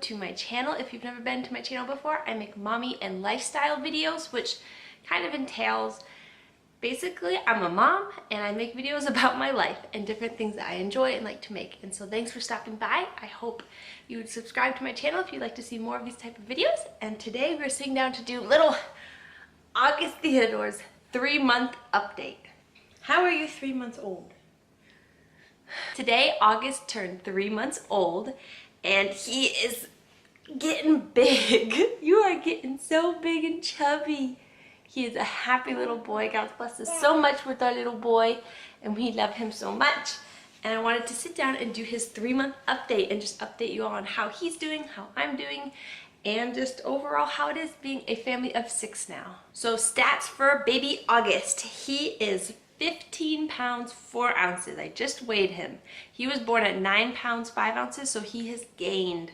to my channel. If you've never been to my channel before, I make mommy and lifestyle videos, which kind of entails basically I'm a mom and I make videos about my life and different things that I enjoy and like to make. And so thanks for stopping by. I hope you would subscribe to my channel if you'd like to see more of these type of videos. And today we're sitting down to do little August Theodore's 3-month update. How are you 3 months old? Today August turned 3 months old and he is getting big. You are getting so big and chubby. He is a happy little boy. God bless us so much with our little boy and we love him so much. And I wanted to sit down and do his 3-month update and just update you all on how he's doing, how I'm doing, and just overall how it is being a family of 6 now. So stats for baby August. He is 15 pounds 4 ounces. I just weighed him. He was born at 9 pounds 5 ounces, so he has gained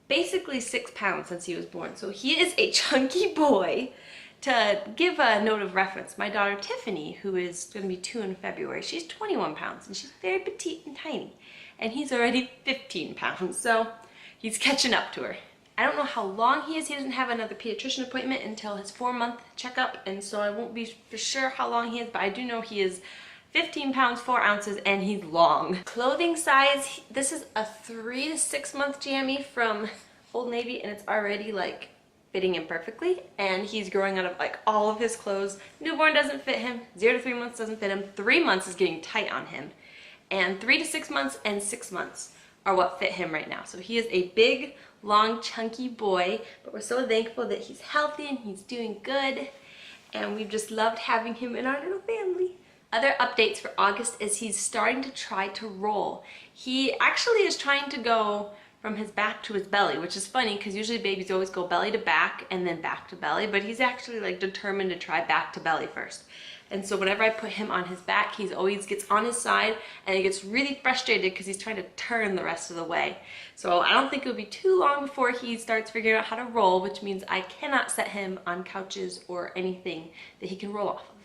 basically 6 pounds since he was born. So he is a chunky boy. To give a note of reference, my daughter Tiffany, who is going to be 2 in February, she's 21 pounds and she's very petite and tiny. And he's already 15 pounds, so he's catching up to her. I don't know how long he is. He doesn't have another pediatrician appointment until his 4-month checkup, and so I won't be for sure how long he is, but I do know he is 15 pounds 4 ounces and he's long. Clothing size, this is a 3 to 6 month jammy from Old Navy and it's already like fitting him perfectly, and he's growing out of like all of his clothes. Newborn doesn't fit him, 0 to 3 months doesn't fit him, 3 months is getting tight on him, and 3 to 6 months and 6 months are what fit him right now. So he is a big, long, chunky boy, but we're so thankful that he's healthy and he's doing good, and we've just loved having him in our little family. Other updates for August is he's starting to try to roll. He actually is trying to go from his back to his belly, which is funny because usually babies always go belly to back and then back to belly, but he's actually like determined to try back to belly first. And so whenever I put him on his back, he always gets on his side and he gets really frustrated because he's trying to turn the rest of the way. So I don't think it'll be too long before he starts figuring out how to roll, which means I cannot set him on couches or anything that he can roll off of.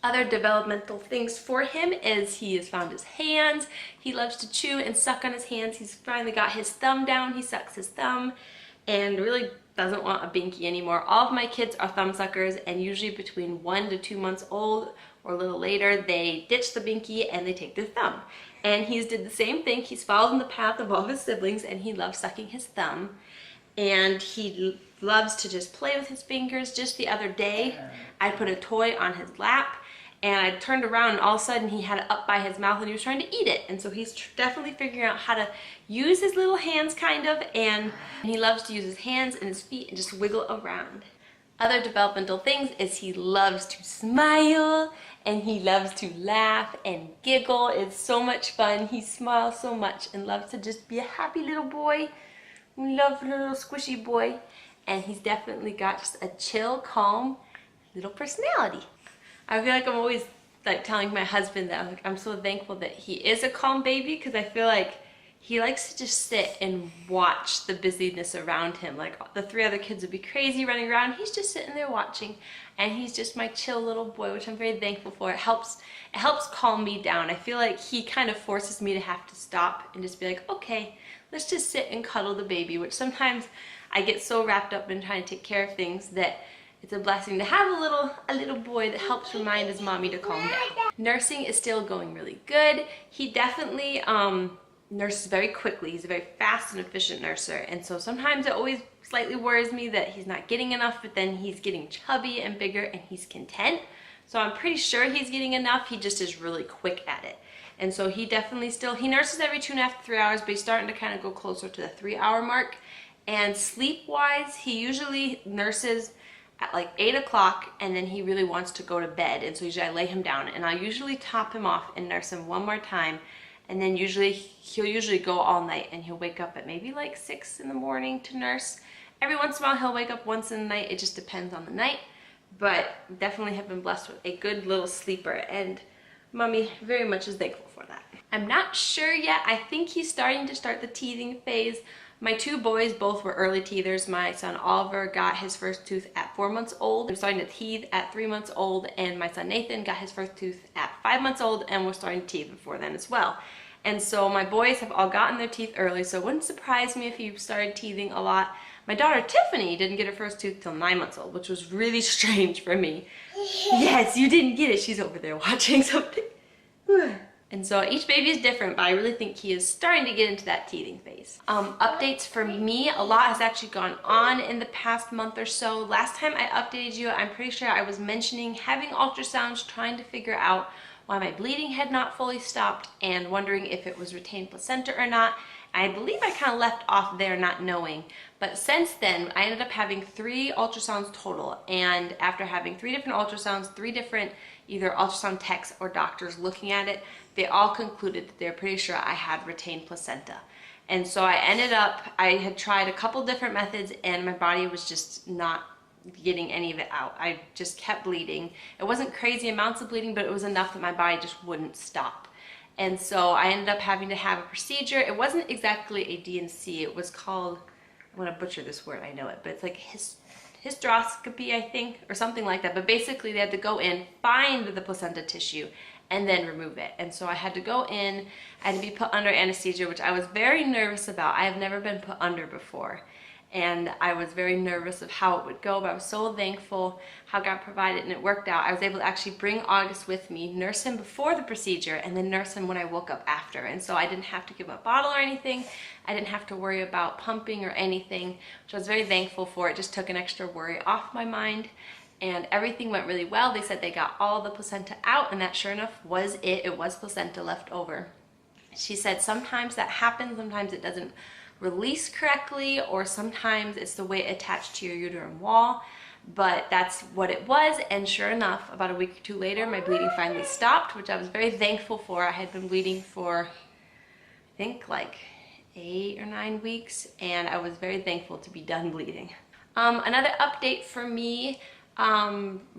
Other developmental things for him is he has found his hands. He loves to chew and suck on his hands. He's finally got his thumb down. He sucks his thumb and really doesn't want a binky anymore. All of my kids are thumb suckers, and usually between 1 to 2 months old or a little later, they ditch the binky and they take their thumb. And he's did the same thing. He's followed in the path of all his siblings and he loves sucking his thumb. And he loves to just play with his fingers. Just the other day, I put a toy on his lap and I turned around and all of a sudden he had it up by his mouth and he was trying to eat it. And so he's definitely figuring out how to use his little hands kind of, and he loves to use his hands and his feet and just wiggle around. Other developmental things is he loves to smile and he loves to laugh and giggle. It's so much fun. He smiles so much and loves to just be a happy little boy. We love the little squishy boy, and he's definitely got just a chill, calm little personality. I feel like I'm always like telling my husband that I'm so thankful that he is a calm baby, because I feel like he likes to just sit and watch the busyness around him. Like the 3 other kids would be crazy running around. He's just sitting there watching, and he's just my chill little boy, which I'm very thankful for. It helps calm me down. I feel like he kind of forces me to have to stop and just be like, okay, let's just sit and cuddle the baby, which sometimes I get so wrapped up in trying to take care of things that it's a blessing to have a little boy that helps remind his mommy to calm down. Nursing is still going really good. He definitely nurses very quickly. He's a very fast and efficient nurser, and so sometimes it always slightly worries me that he's not getting enough, but then he's getting chubby and bigger and he's content. So I'm pretty sure he's getting enough. He just is really quick at it. And so he definitely he nurses every 2.5 to 3 hours, but he's starting to kind of go closer to the 3-hour mark. And sleep-wise, he usually nurses at like 8 o'clock, and then he really wants to go to bed. And so usually I lay him down and I'll usually top him off and nurse him one more time. And then he'll go all night, and he'll wake up at maybe like 6 in the morning to nurse. Every once in a while he'll wake up once in the night. It just depends on the night, but definitely have been blessed with a good little sleeper, and mommy very much is thankful for that. I'm not sure yet. I think he's starting to start the teething phase. My 2 boys both were early teethers. My son Oliver got his first tooth at 4 months old. I'm starting to teeth at 3 months old, and my son Nathan got his first tooth at 5 months old and was starting to teeth before then as well. And so my boys have all gotten their teeth early, so it wouldn't surprise me if he started teething a lot. My daughter Tiffany didn't get her first tooth till 9 months old, which was really strange for me. Yes, you didn't get it. She's over there watching something. And so each baby is different, but I really think he is starting to get into that teething phase. Updates for me, a lot has actually gone on in the past month or so. Last time I updated you, I'm pretty sure I was mentioning having ultrasounds, trying to figure out why my bleeding had not fully stopped and wondering if it was retained placenta or not. I believe I kind of left off there not knowing. But since then, I ended up having 3 ultrasounds total. And after having 3 different ultrasounds, 3 different either ultrasound techs or doctors looking at it, they all concluded that they're pretty sure I had retained placenta. And so I had tried a couple different methods and my body was just not getting any of it out. I just kept bleeding. It wasn't crazy amounts of bleeding, but it was enough that my body just wouldn't stop. And so I ended up having to have a procedure. It wasn't exactly a DNC. It was called, I'm gonna butcher this word, I know it, but it's like hysteroscopy, I think, or something like that. But basically they had to go in, find the placenta tissue, and then remove it. And so I had to go in, I had to be put under anesthesia, which I was very nervous about. I have never been put under before. And I was very nervous of how it would go, but I was so thankful how God provided and it worked out. I was able to actually bring August with me, nurse him before the procedure, and then nurse him when I woke up after. And so I didn't have to give him a bottle or anything. I didn't have to worry about pumping or anything, which I was very thankful for. It just took an extra worry off my mind. And everything went really well. They said they got all the placenta out, and that sure enough was it. It was placenta left over. She said sometimes that happens, sometimes it doesn't release correctly, or sometimes it's the way it attached to your uterine wall, but that's what it was. And sure enough, about a week or 2 later, my bleeding finally stopped, which I was very thankful for. I had been bleeding for, I think, like 8 or 9 weeks, and I was very thankful to be done bleeding. Another update for me,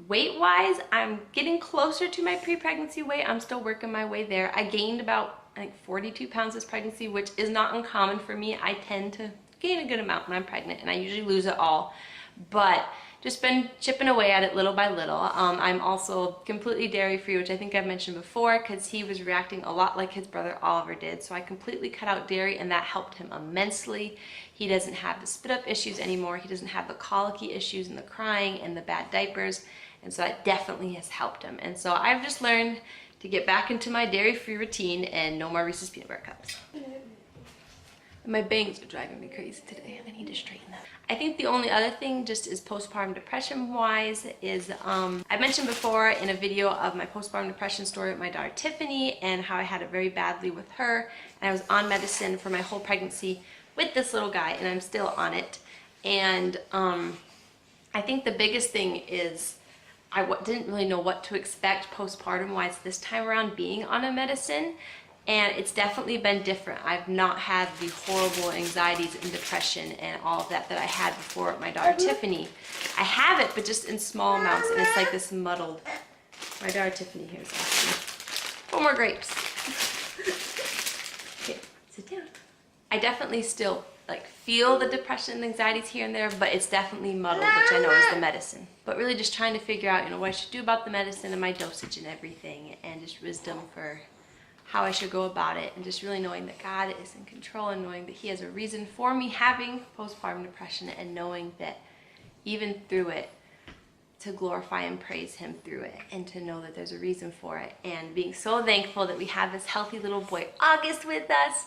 weight-wise, I'm getting closer to my pre-pregnancy weight. I'm still working my way there. I gained about, I think, 42 pounds this pregnancy, which is not uncommon for me. I tend to gain a good amount when I'm pregnant, and I usually lose it all. But just been chipping away at it little by little. I'm also completely dairy-free, which I think I've mentioned before, because he was reacting a lot like his brother Oliver did. So I completely cut out dairy, and that helped him immensely. He doesn't have the spit-up issues anymore. He doesn't have the colicky issues and the crying and the bad diapers. And so that definitely has helped him. And so I've just learned to get back into my dairy-free routine and no more Reese's peanut butter cups. My bangs are driving me crazy today. I need to straighten them. I think the only other thing just is postpartum depression wise is I mentioned before in a video of my postpartum depression story with my daughter Tiffany and how I had it very badly with her, and I was on medicine for my whole pregnancy with this little guy, and I'm still on it. And I think the biggest thing is I didn't really know what to expect postpartum wise this time around being on a medicine, and it's definitely been different. I've not had the horrible anxieties and depression and all of that that I had before with my daughter Tiffany. I have it, but just in small amounts, and it's like this muddled. My daughter Tiffany here is asking for more grapes. Okay, sit down. I definitely still like feel the depression and anxieties here and there, but it's definitely muddled, which I know is the medicine. But really just trying to figure out, what I should do about the medicine and my dosage and everything, and just wisdom for how I should go about it, and just really knowing that God is in control and knowing that He has a reason for me having postpartum depression, and knowing that even through it, to glorify and praise Him through it, and to know that there's a reason for it, and being so thankful that we have this healthy little boy August with us,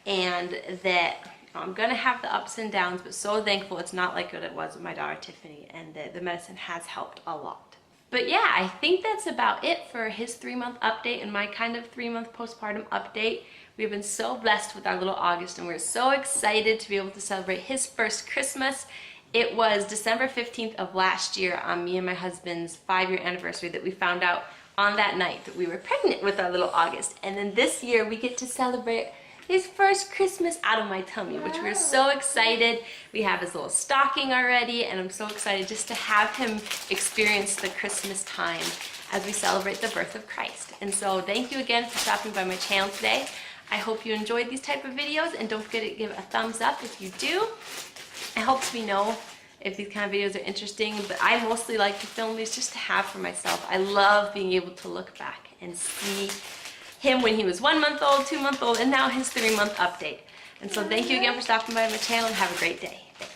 and that I'm gonna have the ups and downs, but so thankful it's not like what it was with my daughter Tiffany, and that the medicine has helped a lot. But yeah, I think that's about it for his 3-month update and my kind of 3-month postpartum update. We've been so blessed with our little August, and we're so excited to be able to celebrate his first Christmas. It was December 15th of last year on me and my husband's 5-year anniversary that we found out on that night that we were pregnant with our little August. And then this year we get to celebrate his first Christmas out of my tummy, which we're so excited. We have his little stocking already, and I'm so excited just to have him experience the Christmas time as we celebrate the birth of Christ. And so thank you again for stopping by my channel today. I hope you enjoyed these type of videos, and don't forget to give a thumbs up if you do. It helps me know if these kind of videos are interesting, but I mostly like to film these just to have for myself. I love being able to look back and see him when he was 1 month old, 2 month old, and now his 3-month update. And so thank you again for stopping by my channel and have a great day. Thanks.